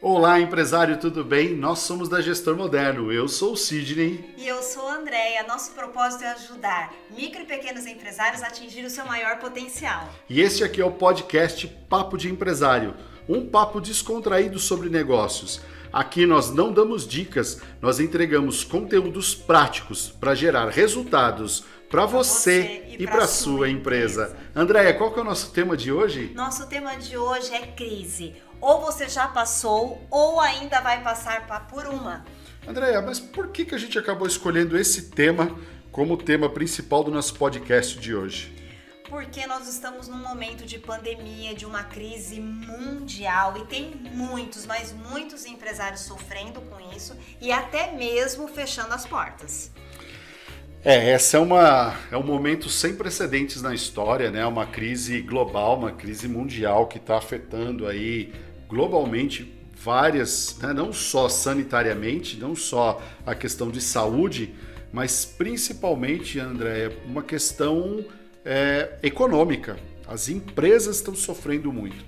Olá, empresário, tudo bem? Nós somos da Gestor Moderno. Eu sou o Sidney. E eu sou a Andréia. Nosso propósito é ajudar micro e pequenos empresários a atingir o seu maior potencial. E este aqui é o podcast Papo de Empresário, um papo descontraído sobre negócios. Aqui nós não damos dicas, nós entregamos conteúdos práticos para gerar resultados para você e para a sua empresa. Andréia, qual que é o nosso tema de hoje? Nosso tema de hoje é crise. Ou você já passou ou ainda vai passar por uma. Andréia, mas por que a gente acabou escolhendo esse tema como tema principal do nosso podcast de hoje? Porque nós estamos num momento de pandemia, de uma crise mundial e tem muitos, mas muitos empresários sofrendo com isso e até mesmo fechando as portas. Essa é um momento sem precedentes na história, né? Uma crise global, uma crise mundial que está afetando aí globalmente várias, né? Não só sanitariamente, não só a questão de saúde, mas principalmente, Andréia, uma questão econômica. As empresas estão sofrendo muito.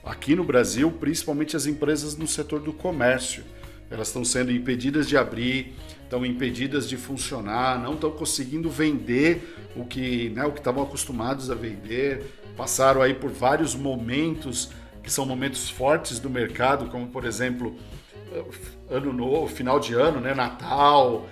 Aqui no Brasil, principalmente as empresas no setor do comércio. Elas estão sendo impedidas de abrir, estão impedidas de funcionar, não estão conseguindo vender o que estavam acostumados a vender. Passaram aí por vários momentos que são momentos fortes do mercado, como por exemplo, ano novo, final de ano, né? Natal,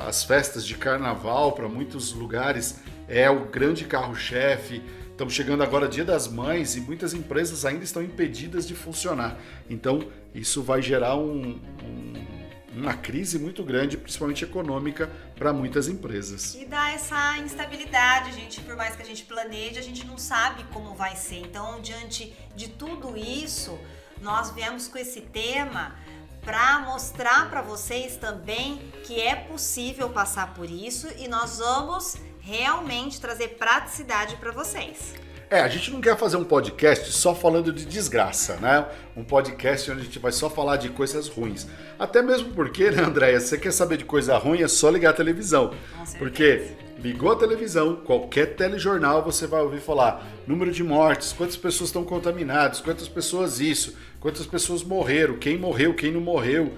as festas de carnaval para muitos lugares é o grande carro-chefe. Estamos chegando agora Dia das Mães e muitas empresas ainda estão impedidas de funcionar. Então, isso vai gerar uma crise muito grande, principalmente econômica, para muitas empresas. E dá essa instabilidade, gente, por mais que a gente planeje, a gente não sabe como vai ser. Então, diante de tudo isso, nós viemos com esse tema para mostrar para vocês também que é possível passar por isso e nós vamos realmente trazer praticidade para vocês. A gente não quer fazer um podcast só falando de desgraça, né? Um podcast onde a gente vai só falar de coisas ruins. Até mesmo porque, né, Andréia, você quer saber de coisa ruim, é só ligar a televisão. Porque ligou a televisão, qualquer telejornal você vai ouvir falar número de mortes, quantas pessoas estão contaminadas, quantas pessoas isso, quantas pessoas morreram, quem não morreu,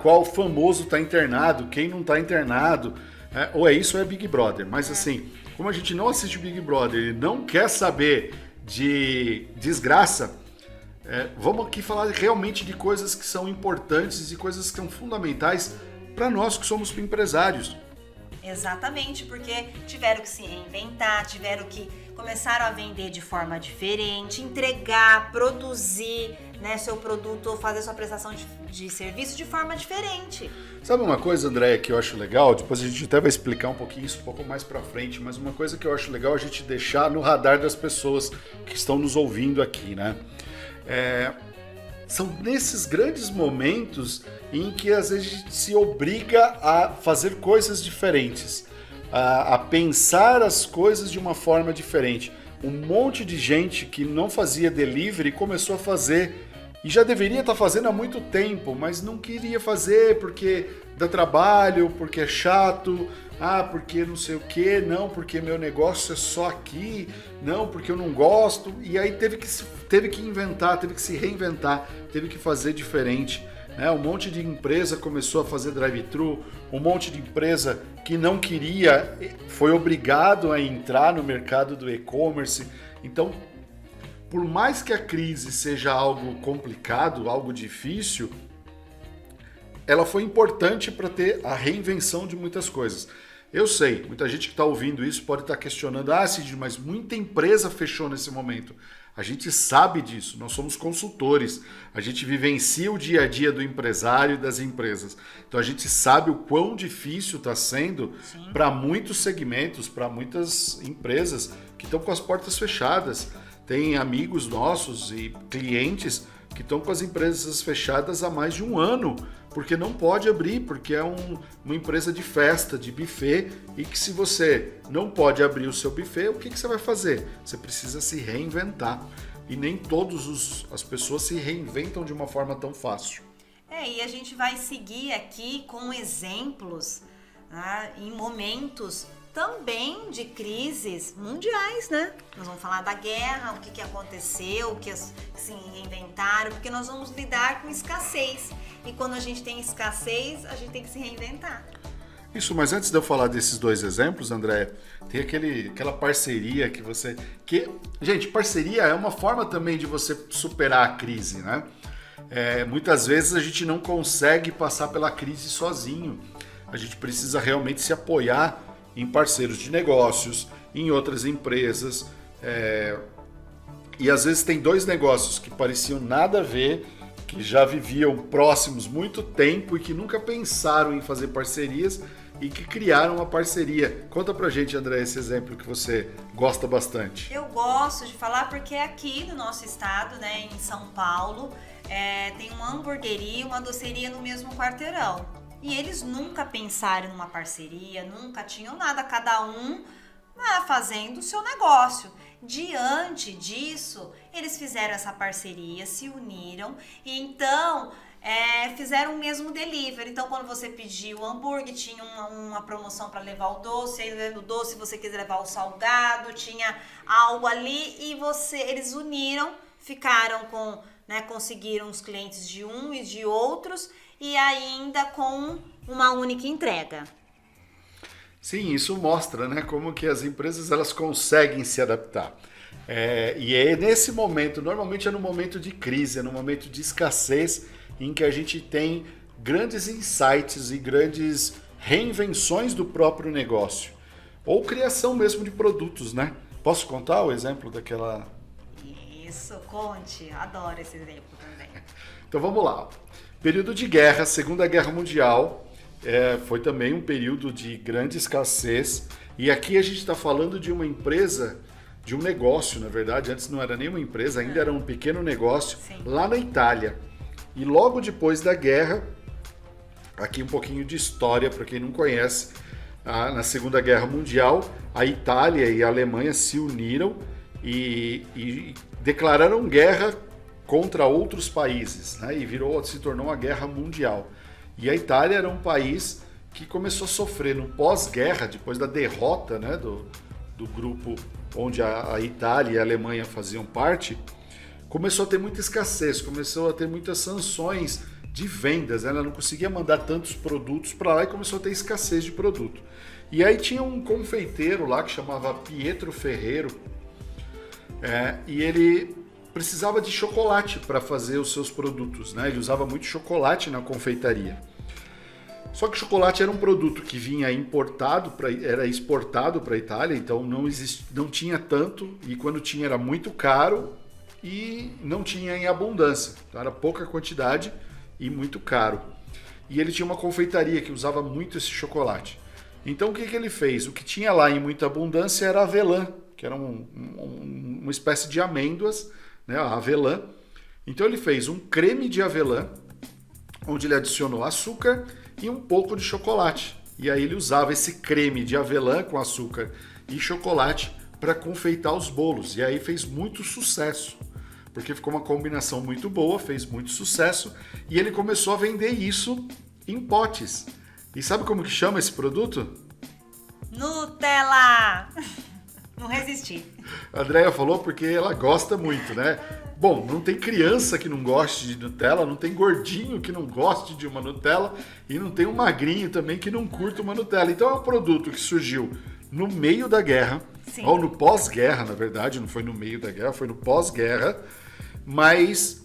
qual famoso está internado, quem não está internado. Ou é isso ou é Big Brother. Mas assim, como a gente não assiste Big Brother e não quer saber de desgraça, vamos aqui falar realmente de coisas que são importantes e coisas que são fundamentais para nós que somos empresários. Exatamente, porque tiveram que se reinventar, tiveram que começaram a vender de forma diferente, entregar, produzir, né, seu produto ou fazer sua prestação de serviço de forma diferente. Sabe uma coisa, Andréia, que eu acho legal? Depois a gente até vai explicar um pouquinho isso um pouco mais pra frente, mas uma coisa que eu acho legal é a gente deixar no radar das pessoas que estão nos ouvindo aqui, né? São nesses grandes momentos em que às vezes a gente se obriga a fazer coisas diferentes, a pensar as coisas de uma forma diferente. Um monte de gente que não fazia delivery começou a fazer e já deveria estar fazendo há muito tempo, mas não queria fazer porque dá trabalho, porque é chato, porque não sei o que, não, porque meu negócio é só aqui, não, porque eu não gosto. E aí teve que inventar, teve que se reinventar, teve que fazer diferente. Um monte de empresa começou a fazer drive-thru, um monte de empresa que não queria foi obrigado a entrar no mercado do e-commerce. Então, por mais que a crise seja algo complicado, algo difícil, ela foi importante para ter a reinvenção de muitas coisas. Eu sei, muita gente que está ouvindo isso pode estar questionando, Cid, mas muita empresa fechou nesse momento. A gente sabe disso, nós somos consultores, a gente vivencia o dia a dia do empresário e das empresas. Então a gente sabe o quão difícil está sendo para muitos segmentos, para muitas empresas que estão com as portas fechadas. Tem amigos nossos e clientes que estão com as empresas fechadas há mais de um ano, porque não pode abrir, porque é uma empresa de festa, de buffet, e que se você não pode abrir o seu buffet, o que você vai fazer? Você precisa se reinventar. E nem todas as pessoas se reinventam de uma forma tão fácil. E a gente vai seguir aqui com exemplos, em momentos também de crises mundiais, né? Nós vamos falar da guerra, o que aconteceu, o que se reinventaram, porque nós vamos lidar com escassez. E quando a gente tem escassez, a gente tem que se reinventar. Isso, mas antes de eu falar desses dois exemplos, André, tem aquela parceria gente, parceria é uma forma também de você superar a crise, né? Muitas vezes a gente não consegue passar pela crise sozinho. A gente precisa realmente se apoiar em parceiros de negócios, em outras empresas. E às vezes tem dois negócios que pareciam nada a ver, que já viviam próximos muito tempo e que nunca pensaram em fazer parcerias e que criaram uma parceria. Conta pra gente, André, esse exemplo que você gosta bastante. Eu gosto de falar porque aqui no nosso estado, né, em São Paulo, tem uma hamburgueria e uma doceria no mesmo quarteirão. E eles nunca pensaram numa parceria, nunca tinham nada, cada um fazendo o seu negócio. Diante disso, eles fizeram essa parceria, se uniram e então fizeram o mesmo delivery. Então, quando você pediu o hambúrguer, tinha uma promoção para levar o doce, aí do doce você quiser levar o salgado, tinha algo ali e eles uniram, ficaram conseguiram os clientes de um e de outros e ainda com uma única entrega. Sim, isso mostra, né, como que as empresas elas conseguem se adaptar. E é nesse momento, normalmente é no momento de crise, é no momento de escassez, em que a gente tem grandes insights e grandes reinvenções do próprio negócio. Ou criação mesmo de produtos, né? Posso contar o exemplo daquela... Isso, conte. Adoro esse exemplo também. Então vamos lá. Período de guerra, Segunda Guerra Mundial, foi também um período de grande escassez. E aqui a gente está falando de uma empresa, de um negócio, na verdade. Antes não era nem uma empresa, ainda era um pequeno negócio. Sim. Lá na Itália. E logo depois da guerra, aqui um pouquinho de história para quem não conhece, na Segunda Guerra Mundial, a Itália e a Alemanha se uniram e declararam guerra contra outros países, né? E se tornou uma guerra mundial. E a Itália era um país que começou a sofrer no pós-guerra, depois da derrota, né, do grupo onde a Itália e a Alemanha faziam parte. Começou a ter muita escassez, começou a ter muitas sanções de vendas, né? Ela não conseguia mandar tantos produtos para lá e começou a ter escassez de produto. E aí tinha um confeiteiro lá que chamava Pietro Ferrero, e ele precisava de chocolate para fazer os seus produtos, né? Ele usava muito chocolate na confeitaria. Só que o chocolate era um produto que vinha era exportado para a Itália, então não tinha tanto, e quando tinha era muito caro, e não tinha em abundância, então era pouca quantidade e muito caro. E ele tinha uma confeitaria que usava muito esse chocolate. Então o que ele fez? O que tinha lá em muita abundância era avelã, que era uma espécie de amêndoas, né, a avelã. Então ele fez um creme de avelã, onde ele adicionou açúcar e um pouco de chocolate. E aí ele usava esse creme de avelã com açúcar e chocolate para confeitar os bolos. E aí fez muito sucesso, porque ficou uma combinação muito boa, fez muito sucesso, e ele começou a vender isso em potes. E sabe como que chama esse produto? Nutella! Não resisti. A Andréia falou porque ela gosta muito, né? Bom, não tem criança que não goste de Nutella, não tem gordinho que não goste de uma Nutella e não tem um magrinho também que não curta uma Nutella. Então é um produto que surgiu no meio da guerra, Sim. ou no pós-guerra, na verdade, não foi no meio da guerra, foi no pós-guerra, mas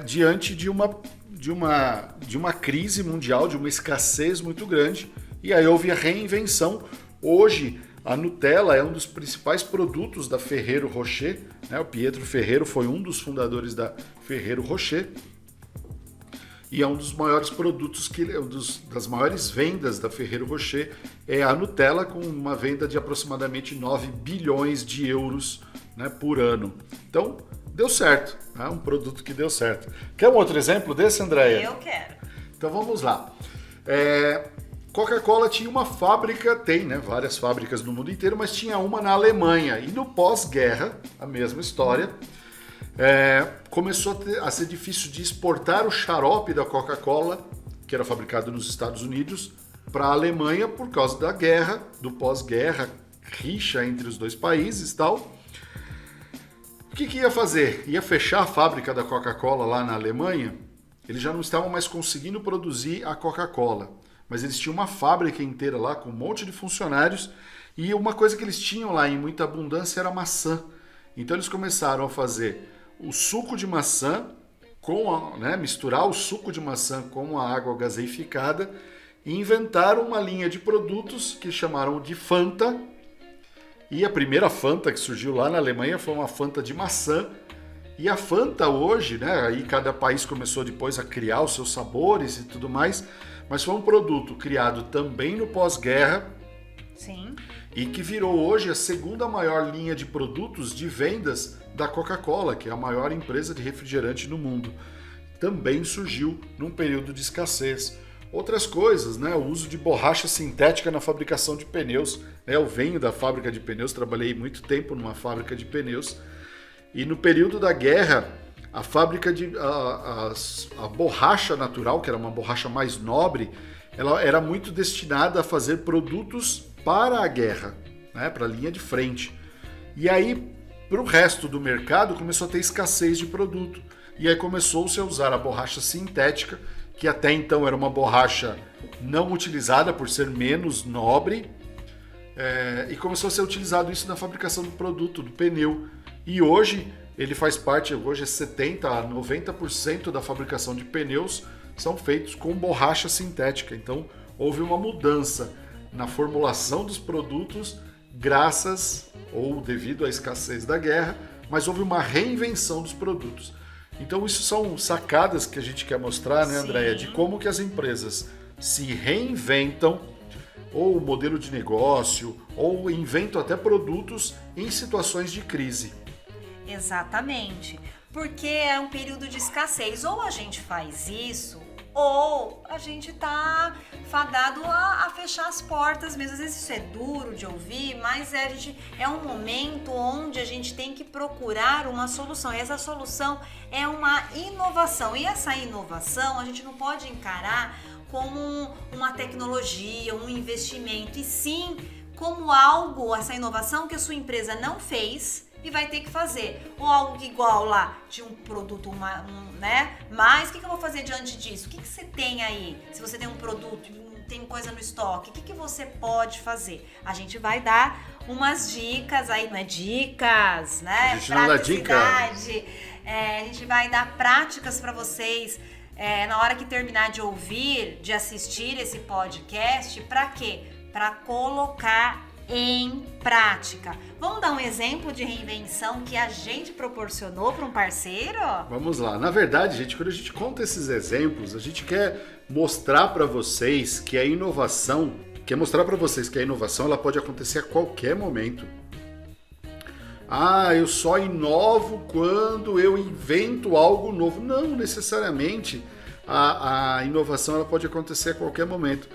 diante de uma crise mundial, de uma escassez muito grande, e aí houve a reinvenção. Hoje, a Nutella é um dos principais produtos da Ferrero Rocher, né? O Pietro Ferrero foi um dos fundadores da Ferrero Rocher e é um dos maiores produtos, das maiores vendas da Ferrero Rocher é a Nutella, com uma venda de aproximadamente 9 bilhões de euros, né, por ano. Então, deu certo, né? Um produto que deu certo. Quer um outro exemplo desse, Andréia? Eu quero. Então vamos lá. Coca-Cola tinha uma fábrica, tem, né, várias fábricas no mundo inteiro, mas tinha uma na Alemanha. E no pós-guerra, a mesma história, começou a ser difícil de exportar o xarope da Coca-Cola, que era fabricado nos Estados Unidos, para a Alemanha por causa da guerra, do pós-guerra, rixa entre os dois países e tal. O que ia fazer? Ia fechar a fábrica da Coca-Cola lá na Alemanha. Eles já não estavam mais conseguindo produzir a Coca-Cola, mas eles tinham uma fábrica inteira lá com um monte de funcionários e uma coisa que eles tinham lá em muita abundância era maçã. Então eles começaram a fazer o suco de maçã, misturar o suco de maçã com a água gaseificada e inventaram uma linha de produtos que chamaram de Fanta. E a primeira Fanta que surgiu lá na Alemanha foi uma Fanta de maçã. E a Fanta hoje, aí cada país começou depois a criar os seus sabores e tudo mais, mas foi um produto criado também no pós-guerra. Sim. E que virou hoje a segunda maior linha de produtos de vendas da Coca-Cola, que é a maior empresa de refrigerante no mundo. Também surgiu num período de escassez. Outras coisas, o uso de borracha sintética na fabricação de pneus. Eu venho da fábrica de pneus, trabalhei muito tempo numa fábrica de pneus. E no período da guerra, a fábrica a borracha natural, que era uma borracha mais nobre, ela era muito destinada a fazer produtos para a guerra, para a linha de frente. E aí, para o resto do mercado, começou a ter escassez de produto. E aí começou-se a usar a borracha sintética, que até então era uma borracha não utilizada por ser menos nobre, e começou a ser utilizado isso na fabricação do produto, do pneu. E hoje ele faz parte, hoje é 70% a 90% da fabricação de pneus são feitos com borracha sintética. Então houve uma mudança na formulação dos produtos graças ou devido à escassez da guerra, mas houve uma reinvenção dos produtos. Então isso são sacadas que a gente quer mostrar, né, Andréia, de como que as empresas se reinventam, ou modelo de negócio, ou inventam até produtos em situações de crise. Exatamente, porque é um período de escassez. Ou a gente faz isso, ou a gente tá fadado a fechar as portas mesmo. Às vezes isso é duro de ouvir, mas é um momento onde a gente tem que procurar uma solução. E essa solução é uma inovação. E essa inovação a gente não pode encarar como uma tecnologia, um investimento, e sim como algo, essa inovação que a sua empresa não fez e vai ter que fazer, ou algo igual lá de um produto, mas o que eu vou fazer diante disso? O que você tem aí? Se você tem um produto, tem coisa no estoque, o que você pode fazer? A gente vai dar umas dicas aí, não é dicas, né? A gente não dá dica. A gente vai dar práticas para vocês na hora que terminar de ouvir, de assistir esse podcast. Para quê? Para colocar em prática. Vamos dar um exemplo de reinvenção que a gente proporcionou para um parceiro? Vamos lá. Na verdade, gente, quando a gente conta esses exemplos, a gente quer mostrar para vocês que a inovação, ela pode acontecer a qualquer momento. Eu só inovo quando eu invento algo novo. Não necessariamente a inovação ela pode acontecer a qualquer momento.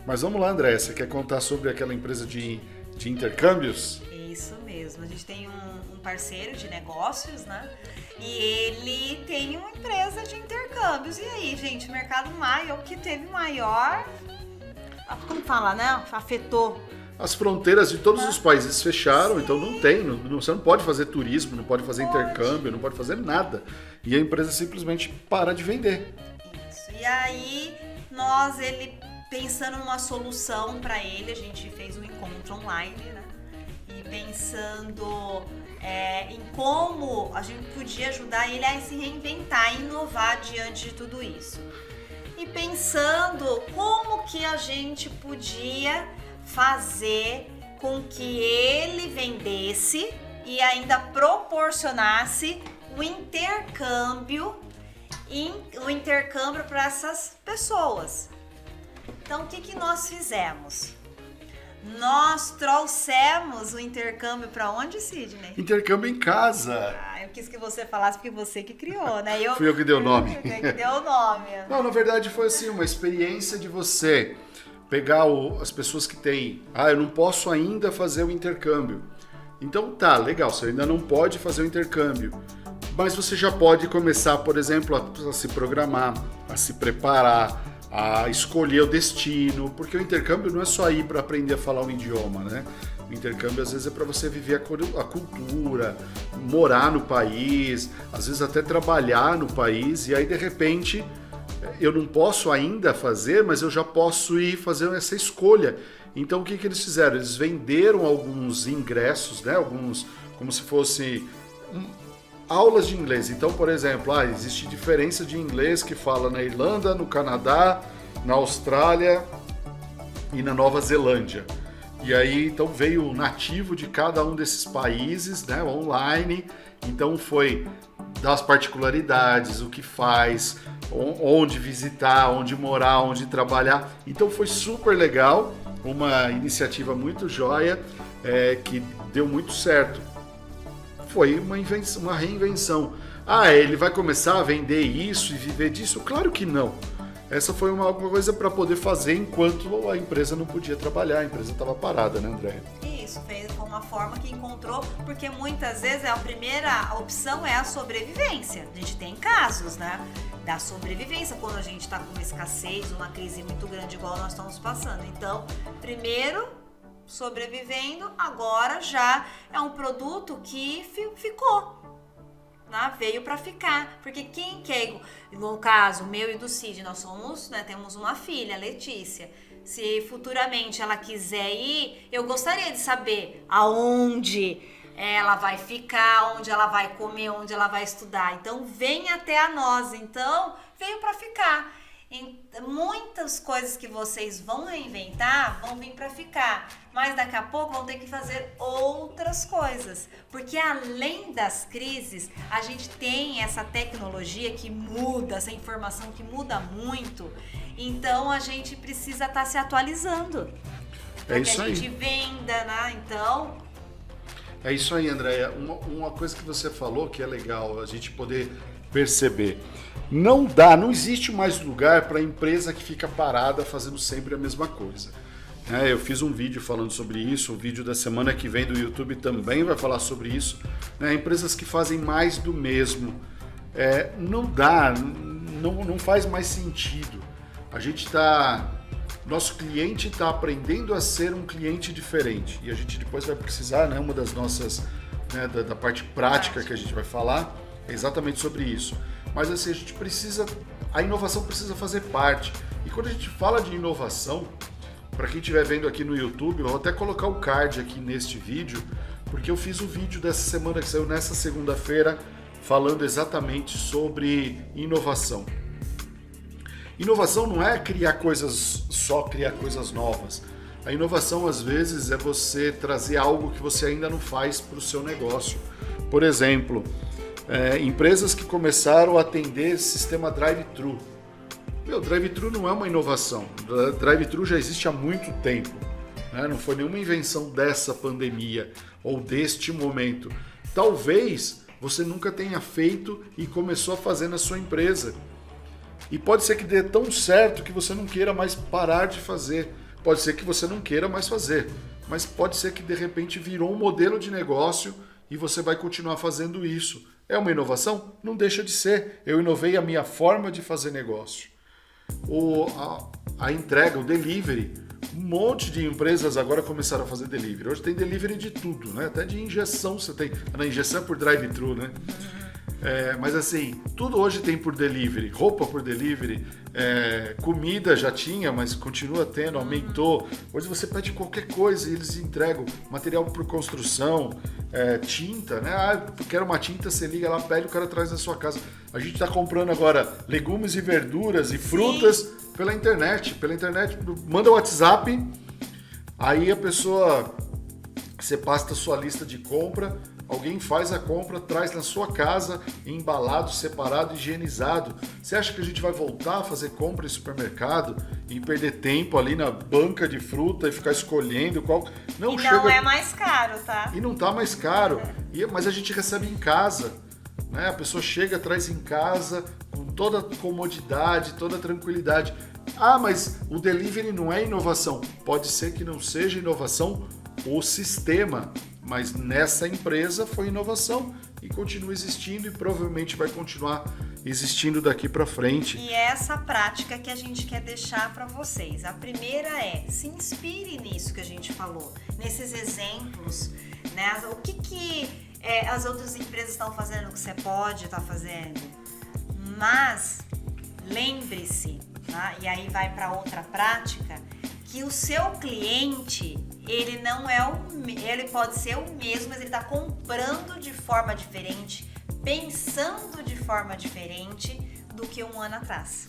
Mas vamos lá, André, você quer contar sobre aquela empresa de intercâmbios? Isso mesmo, a gente tem um parceiro de negócios, né? E ele tem uma empresa de intercâmbios. E aí, gente, o mercado maior, o que teve maior, como fala, né? Afetou. As fronteiras de todos os países fecharam, então você não pode fazer turismo, não pode fazer intercâmbio, não pode fazer nada. E a empresa simplesmente para de vender. Isso, e aí ele pensando numa solução para ele, a gente fez um encontro online, né? E pensando em como a gente podia ajudar ele a se reinventar, inovar diante de tudo isso. E pensando como que a gente podia fazer com que ele vendesse e ainda proporcionasse o intercâmbio para essas pessoas. Então, o que nós fizemos? Nós trouxemos o intercâmbio para onde, Sidney? Intercâmbio em casa. Eu quis que você falasse porque você que criou, né? Fui eu que dei o nome. Que deu o nome. Não, na verdade foi assim, uma experiência de você pegar as pessoas que têm... eu não posso ainda fazer o intercâmbio. Então tá, legal, você ainda não pode fazer o intercâmbio. Mas você já pode começar, por exemplo, a se programar, a se preparar, a escolher o destino, porque o intercâmbio não é só ir para aprender a falar um idioma, né? O intercâmbio às vezes é para você viver a cultura, morar no país, às vezes até trabalhar no país, e aí de repente eu não posso ainda fazer, mas eu já posso ir fazer essa escolha. Então o que eles fizeram? Eles venderam alguns ingressos, né? Alguns, como se fosse aulas de inglês. Então, por exemplo, existe diferença de inglês que fala na Irlanda, no Canadá, na Austrália e na Nova Zelândia. E aí, então, veio o nativo de cada um desses países, né, online. Então, foi das particularidades, o que faz, onde visitar, onde morar, onde trabalhar. Então, foi super legal, uma iniciativa muito joia, que deu muito certo. Foi uma reinvenção. Ele vai começar a vender isso e viver disso? Claro que não. Essa foi uma coisa para poder fazer enquanto a empresa não podia trabalhar, a empresa estava parada, né, Andréia? Isso, foi uma forma que encontrou, porque muitas vezes a primeira opção é a sobrevivência. A gente tem casos, né, da sobrevivência quando a gente está com uma escassez, uma crise muito grande igual nós estamos passando. Então, primeiro sobrevivendo, agora já é um produto que ficou. Veio para ficar, porque quem quer, no caso meu e do Cid, nós somos, né, temos uma filha, Letícia. Se futuramente ela quiser ir, eu gostaria de saber aonde ela vai ficar, onde ela vai comer, onde ela vai estudar. Então vem até a nós, então veio para ficar. Muitas coisas que vocês vão reinventar vão vir para ficar, mas daqui a pouco vão ter que fazer outras coisas, porque além das crises, a gente tem essa tecnologia que muda, essa informação que muda muito, então a gente precisa estar se atualizando para que a gente venda, né? Então... É isso aí, Andréia. Uma coisa que você falou que é legal a gente poder perceber. Não existe mais lugar para a empresa que fica parada fazendo sempre a mesma coisa. Eu fiz um vídeo falando sobre isso, o vídeo da semana que vem do YouTube também vai falar sobre isso. Empresas que fazem mais do mesmo. Não faz mais sentido. Nosso cliente está aprendendo a ser um cliente diferente. E a gente depois vai precisar, uma das nossas, da parte prática que a gente vai falar, é exatamente sobre isso. Mas assim, a inovação precisa fazer parte. E quando a gente fala de inovação, para quem estiver vendo aqui no YouTube, eu vou até colocar o card aqui neste vídeo, porque eu fiz o vídeo dessa semana que saiu nessa segunda-feira, falando exatamente sobre inovação. Inovação não é criar coisas novas. A inovação, às vezes, é você trazer algo que você ainda não faz para o seu negócio. Por exemplo, empresas que começaram a atender sistema drive-thru. Drive-thru não é uma inovação. Drive-thru já existe há muito tempo. Não foi nenhuma invenção dessa pandemia ou deste momento. Talvez você nunca tenha feito e começou a fazer na sua empresa. E pode ser que dê tão certo que você não queira mais parar de fazer. Pode ser que você não queira mais fazer. Mas pode ser que de repente virou um modelo de negócio e você vai continuar fazendo isso. É uma inovação? Não deixa de ser. Eu inovei a minha forma de fazer negócio. A entrega, o delivery. Um monte de empresas agora começaram a fazer delivery. Hoje tem delivery de tudo, né? Até de injeção você tem. Na injeção é por drive-thru, né? Mas assim, tudo hoje tem por delivery. Roupa por delivery. Comida já tinha, mas continua tendo, aumentou. Hoje você pede qualquer coisa e eles entregam material por construção, tinta, né? Quero uma tinta, você liga lá, pede, o cara traz na sua casa. A gente está comprando agora legumes e verduras e frutas pela internet. Manda o WhatsApp, aí a pessoa, você passa a sua lista de compra, alguém faz a compra, traz na sua casa, embalado, separado, higienizado. Você acha que a gente vai voltar a fazer compra em supermercado e perder tempo ali na banca de fruta e ficar escolhendo qual... Não é mais caro, tá? E não tá mais caro. Mas a gente recebe em casa. Né? A pessoa chega, traz em casa com toda a comodidade, toda a tranquilidade. Mas o delivery não é inovação. Pode ser que não seja inovação o sistema, mas nessa empresa foi inovação e continua existindo e provavelmente vai continuar existindo daqui para frente. E é essa prática que a gente quer deixar para vocês. A primeira é, se inspire nisso que a gente falou, nesses exemplos, né? O que as outras empresas estão fazendo que você pode estar fazendo. Mas lembre-se, tá? E aí vai para outra prática, que o seu cliente, ele não é ele pode ser o mesmo, mas ele está comprando de forma diferente, pensando de forma diferente do que um ano atrás.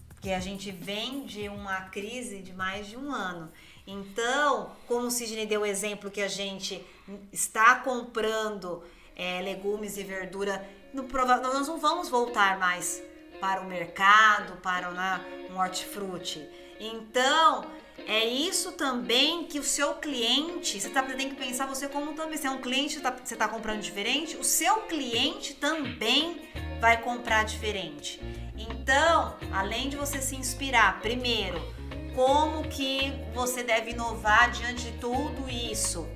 Porque a gente vem de uma crise de mais de um ano. Então, como o Sidney deu o exemplo que a gente está comprando legumes e verdura, nós não vamos voltar mais para o mercado, para um hortifruti. Então, é isso também que o seu cliente, você tem que pensar você como também, se é um cliente, você está comprando diferente, o seu cliente também vai comprar diferente. Então, além de você se inspirar, primeiro, como que você deve inovar diante de tudo isso?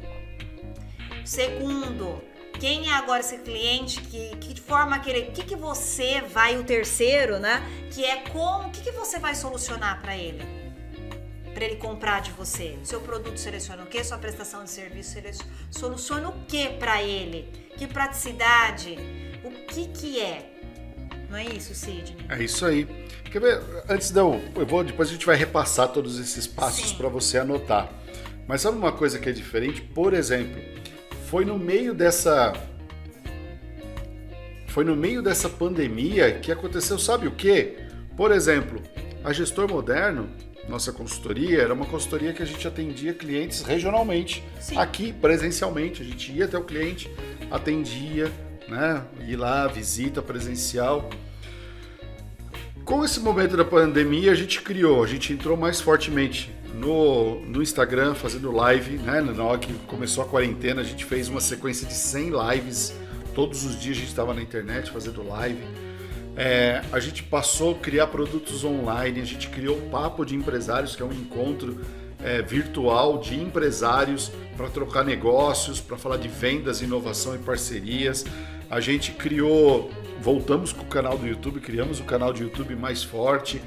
Segundo, quem é agora esse cliente, que forma que você vai, o terceiro, né? Que é o que você vai solucionar para ele comprar de você? O seu produto seleciona o quê? Sua prestação de serviço soluciona o quê para ele? Que praticidade? O que é? Não é isso, Sidney? É isso aí. Quer ver? Antes depois a gente vai repassar todos esses passos para você anotar. Mas sabe uma coisa que é diferente? Por exemplo, foi no meio dessa pandemia que aconteceu, sabe o quê? Por exemplo, a Gestor Moderno, nossa consultoria, era uma consultoria que a gente atendia clientes regionalmente. Sim. Aqui, presencialmente, a gente ia até o cliente, atendia, né? Ir lá, visita presencial. Com esse momento da pandemia, a gente entrou mais fortemente no Instagram, fazendo live, né? Na hora que começou a quarentena, a gente fez uma sequência de 100 lives. Todos os dias a gente estava na internet fazendo live. A gente passou a criar produtos online, a gente criou o Papo de Empresários, que é um encontro virtual de empresários para trocar negócios, para falar de vendas, inovação e parcerias. A gente voltamos com o canal do YouTube, criamos o canal de YouTube mais forte,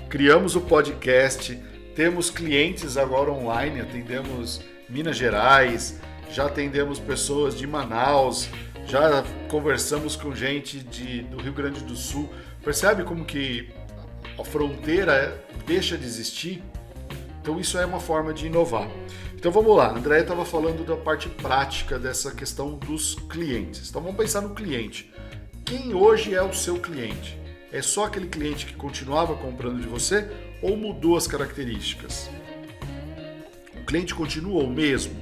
criamos o podcast, temos clientes agora online, atendemos Minas Gerais, já atendemos pessoas de Manaus, já conversamos com gente do Rio Grande do Sul. Percebe como que a fronteira deixa de existir? Então isso é uma forma de inovar. Então vamos lá, a Andréia estava falando da parte prática dessa questão dos clientes. Então vamos pensar no cliente. Quem hoje é o seu cliente? É só aquele cliente que continuava comprando de você ou mudou as características? O cliente continua o mesmo?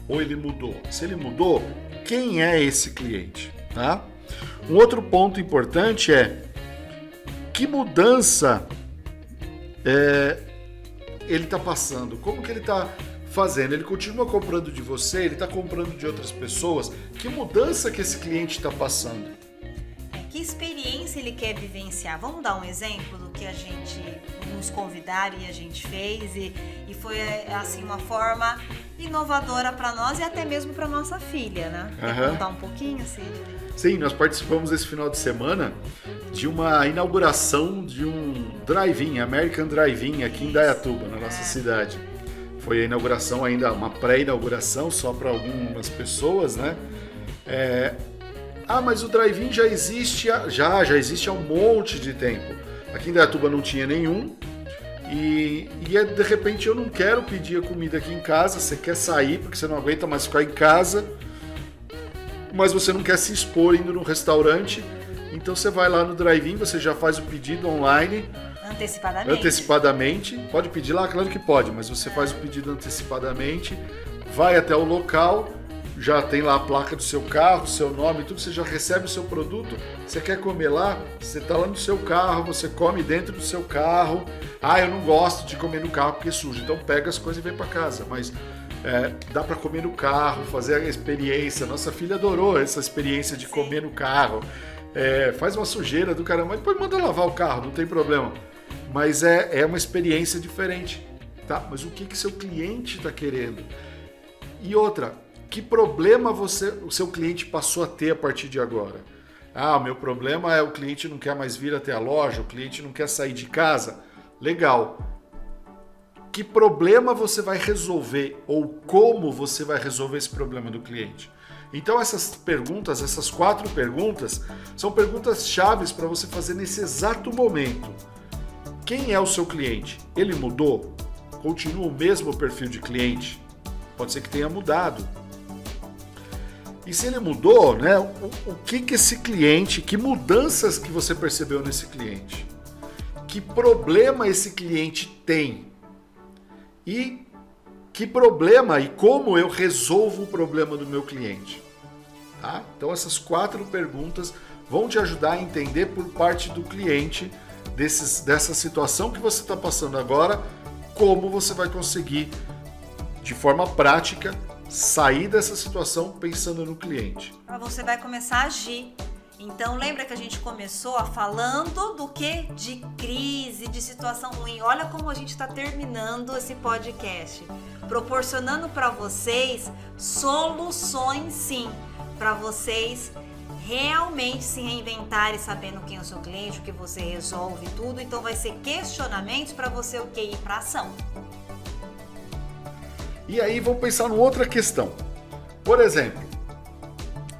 Ou ele mudou? Se ele mudou, quem é esse cliente? Tá? Um outro ponto importante é que mudança ele está passando? Como que ele está fazendo? Ele continua comprando de você? Ele está comprando de outras pessoas? Que mudança que esse cliente está passando? Que experiência ele quer vivenciar? Vamos dar um exemplo do que a gente nos convidaram e a gente fez e foi assim uma forma inovadora para nós e até mesmo para nossa filha, né? Quer contar um pouquinho, Sidney? Sim, nós participamos esse final de semana de uma inauguração de um drive-in, American Drive-in aqui em Indaiatuba, na nossa cidade. Foi a inauguração ainda, uma pré-inauguração só para algumas pessoas, né? Mas o drive-in já existe há um monte de tempo. Aqui em Indaiatuba não tinha nenhum. E de repente eu não quero pedir a comida aqui em casa, você quer sair porque você não aguenta mais ficar em casa, mas você não quer se expor indo no restaurante, então você vai lá no drive-in, você já faz o pedido online. Antecipadamente. Pode pedir lá? Claro que pode, mas você faz o pedido antecipadamente, vai até o local, já tem lá a placa do seu carro, seu nome, tudo, você já recebe o seu produto. Você quer comer lá? Você está lá no seu carro, você come dentro do seu carro. Eu não gosto de comer no carro porque é sujo, então pega as coisas e vem para casa. Mas dá para comer no carro, fazer a experiência. Nossa filha adorou essa experiência de comer no carro. Faz uma sujeira do caramba, mas depois manda lavar o carro, não tem problema. Mas é uma experiência diferente, tá? Mas o que seu cliente está querendo? E outra, que problema o seu cliente passou a ter a partir de agora? Ah, o meu problema é o cliente não quer mais vir até a loja, o cliente não quer sair de casa. Legal. Que problema você vai resolver ou como você vai resolver esse problema do cliente? Então essas perguntas, essas 4 perguntas, são perguntas chaves para você fazer nesse exato momento. Quem é o seu cliente? Ele mudou? Continua o mesmo perfil de cliente? Pode ser que tenha mudado. E se ele mudou, né? O que esse cliente, que mudanças que você percebeu nesse cliente? Que problema esse cliente tem? E que problema e como eu resolvo o problema do meu cliente? Tá? Então essas 4 perguntas vão te ajudar a entender por parte do cliente dessa situação que você está passando agora, como você vai conseguir, de forma prática, sair dessa situação pensando no cliente. Você vai começar a agir. Então lembra que a gente começou falando do que? De crise, de situação ruim. Olha como a gente está terminando esse podcast, proporcionando para vocês soluções, sim, para vocês realmente se reinventarem, sabendo quem é o seu cliente, o que você resolve, tudo. Então vai ser questionamentos para você o que? Ir para ação. E aí vamos pensar numa outra questão. Por exemplo,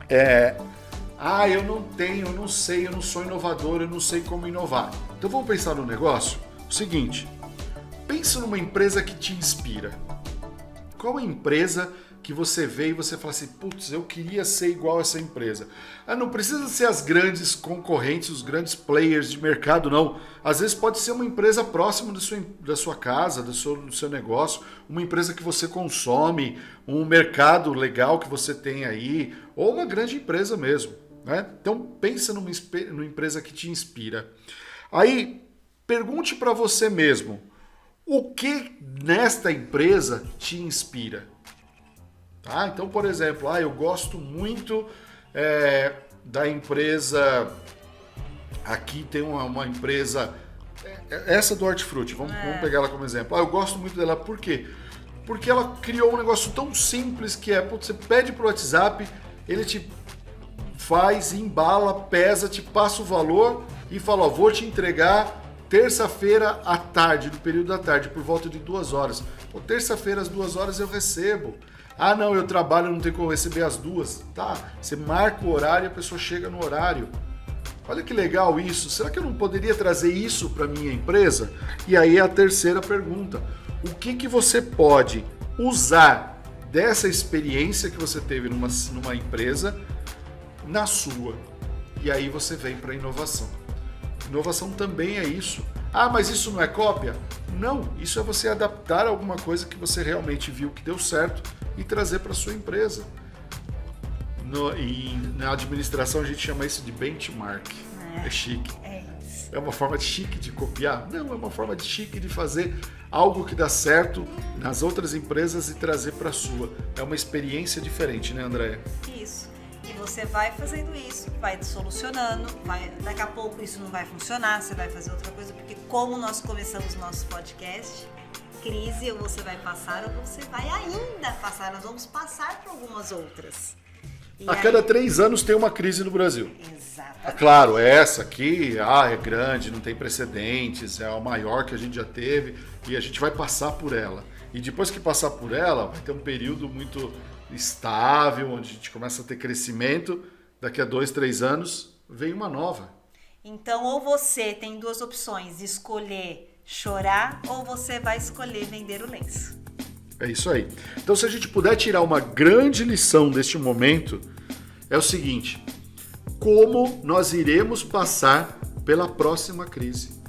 eu não sei, eu não sou inovador, eu não sei como inovar. Então vamos pensar no negócio? O seguinte, pensa numa empresa que te inspira. Qual é a empresa que você vê e você fala assim, putz, eu queria ser igual a essa empresa? Não precisa ser as grandes concorrentes, os grandes players de mercado, não. Às vezes pode ser uma empresa próxima da sua casa, do seu negócio, uma empresa que você consome, um mercado legal que você tem aí, ou uma grande empresa mesmo, né? Então pensa numa empresa que te inspira. Aí pergunte para você mesmo, o que nesta empresa te inspira? Tá? Então, por exemplo, eu gosto muito da empresa. Aqui tem uma empresa, essa do Hortifruti, vamos pegar ela como exemplo. Eu gosto muito dela, por quê? Porque ela criou um negócio tão simples que você pede pro WhatsApp, ele te faz, embala, pesa, te passa o valor e fala, vou te entregar terça-feira à tarde, no período da tarde, por volta de 2 horas. Terça-feira às 2 horas eu recebo. Não, eu trabalho, não tenho como receber às 2. Tá, você marca o horário e a pessoa chega no horário. Olha que legal isso. Será que eu não poderia trazer isso para minha empresa? E aí a terceira pergunta. O que você pode usar dessa experiência que você teve numa empresa na sua? E aí você vem para a inovação. Inovação também é isso. Mas isso não é cópia? Não, isso é você adaptar alguma coisa que você realmente viu que deu certo e trazer para sua empresa. Na administração a gente chama isso de benchmark. É chique. É uma forma chique de copiar? Não, é uma forma chique de fazer algo que dá certo nas outras empresas e trazer para a sua. É uma experiência diferente, né, Andréia? Isso. E você vai fazendo isso, vai solucionando, daqui a pouco isso não vai funcionar, você vai fazer outra coisa, porque como nós começamos nosso podcast, crise ou você vai passar ou você vai ainda passar, nós vamos passar por algumas outras. Cada 3 anos tem uma crise no Brasil. Exatamente. Claro, essa aqui é grande, não tem precedentes, é a maior que a gente já teve e a gente vai passar por ela. E depois que passar por ela, vai ter um período muito estável, onde a gente começa a ter crescimento. Daqui a 2, 3 anos, vem uma nova. Então, ou você tem 2 opções, escolher chorar ou você vai escolher vender o lenço. É isso aí. Então, se a gente puder tirar uma grande lição deste momento, é o seguinte: como nós iremos passar pela próxima crise?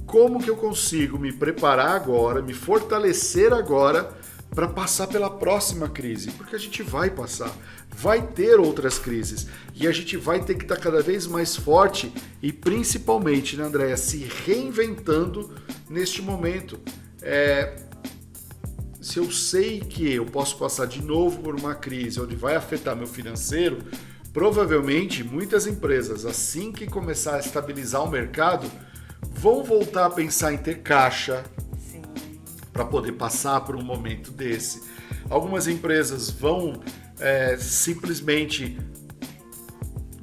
Como que eu consigo me preparar agora, me fortalecer agora para passar pela próxima crise? Porque a gente vai passar, vai ter outras crises e a gente vai ter que estar cada vez mais forte e principalmente, né, Andréia, se reinventando neste momento. Se eu sei que eu posso passar de novo por uma crise onde vai afetar meu financeiro, provavelmente muitas empresas, assim que começar a estabilizar o mercado, vão voltar a pensar em ter caixa para poder passar por um momento desse. Algumas empresas vão simplesmente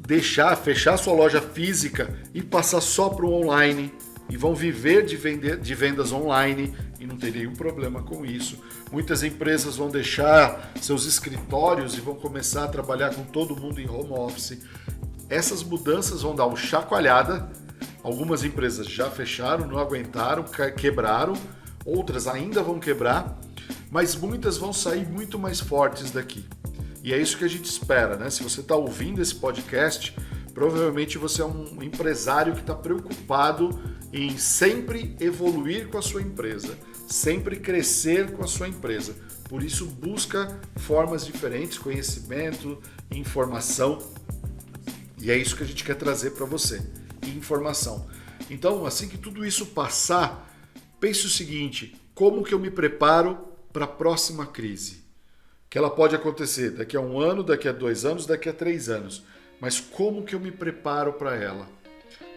fechar sua loja física e passar só para o online e vão viver de vendas online e não tem nenhum problema com isso. Muitas empresas vão deixar seus escritórios e vão começar a trabalhar com todo mundo em home office. Essas mudanças vão dar uma chacoalhada. Algumas empresas já fecharam, não aguentaram, quebraram. Outras ainda vão quebrar, mas muitas vão sair muito mais fortes daqui. E é isso que a gente espera, né? Se você está ouvindo esse podcast, provavelmente você é um empresário que está preocupado em sempre evoluir com a sua empresa, sempre crescer com a sua empresa. Por isso, busca formas diferentes, conhecimento, informação. E é isso que a gente quer trazer para você, informação. Então, assim que tudo isso passar, pense o seguinte: como que eu me preparo para a próxima crise? Que ela pode acontecer daqui a 1 ano, daqui a 2 anos, daqui a 3 anos. Mas como que eu me preparo para ela?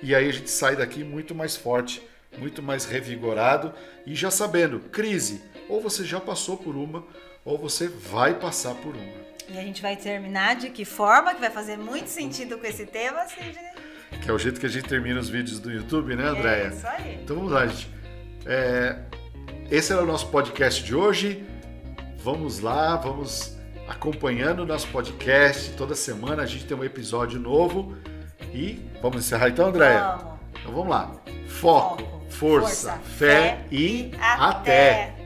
E aí a gente sai daqui muito mais forte, muito mais revigorado e já sabendo, crise, ou você já passou por uma, ou você vai passar por uma. E a gente vai terminar de que forma? Que vai fazer muito sentido com esse tema, Sidney? Que é o jeito que a gente termina os vídeos do YouTube, né, Andréia? É isso aí. Então vamos lá, gente. Esse era o nosso podcast de hoje. Vamos lá, vamos acompanhando o nosso podcast. Toda semana a gente tem um episódio novo. E vamos encerrar então, Andréia? Vamos. Então vamos lá. Foco, força, fé e até!